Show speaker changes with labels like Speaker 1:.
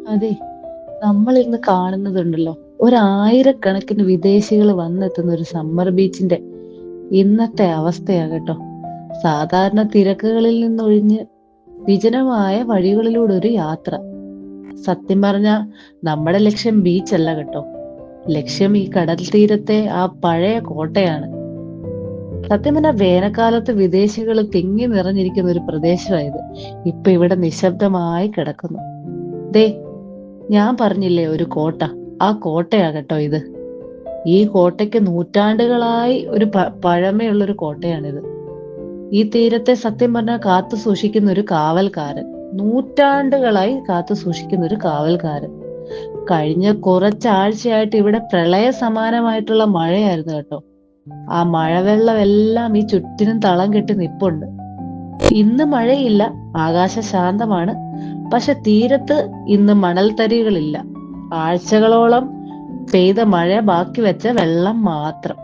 Speaker 1: അതെ, നമ്മൾ ഇന്ന് കാണുന്നതുണ്ടല്ലോ, ഒരായിരക്കണക്കിന് വിദേശികൾ വന്നെത്തുന്ന ഒരു സമ്മർ ബീച്ചിന്റെ ഇന്നത്തെ അവസ്ഥയാ കേട്ടോ. സാധാരണ തിരക്കുകളിൽ നിന്നൊഴിഞ്ഞ് വിജനമായ വഴികളിലൂടെ ഒരു യാത്ര. സത്യം പറഞ്ഞ നമ്മുടെ ലക്ഷ്യം ബീച്ചല്ല കേട്ടോ. ലക്ഷ്യം ഈ കടൽ തീരത്തെ ആ പഴയ കോട്ടയാണ്. സത്യം പറഞ്ഞാൽ വേനൽക്കാലത്ത് വിദേശികൾ തിങ്ങി നിറഞ്ഞിരിക്കുന്ന ഒരു പ്രദേശമായത്. ഇപ്പൊ ഇവിടെ നിശബ്ദമായി കിടക്കുന്നു. ദേ, ഞാൻ പറഞ്ഞില്ലേ ഒരു കോട്ട, ആ കോട്ടയാ കേട്ടോ ഇത്. ഈ കോട്ടയ്ക്ക് നൂറ്റാണ്ടുകളായി ഒരു പഴമയുള്ള ഒരു കോട്ടയാണിത്. ഈ തീരത്തെ സത്യം പറഞ്ഞാൽ കാത്തു സൂക്ഷിക്കുന്ന ഒരു കാവൽക്കാരൻ. നൂറ്റാണ്ടുകളായി കാത്തു സൂക്ഷിക്കുന്ന ഒരു കാവൽക്കാരൻ. കഴിഞ്ഞ കുറച്ചാഴ്ചയായിട്ട് ഇവിടെ പ്രളയ സമാനമായിട്ടുള്ള മഴയായിരുന്നു കേട്ടോ. ആ മഴവെള്ളം എല്ലാം ഈ ചുറ്റിനും തളം കെട്ടി നിപ്പുണ്ട്. ഇന്ന് മഴയില്ല, ആകാശം ശാന്തമാണ്. പക്ഷെ തീരത്ത് ഇന്ന് മണൽത്തരികളില്ല. ആഴ്ചകളോളം പെയ്ത മഴ ബാക്കി വെച്ച വെള്ളം മാത്രം.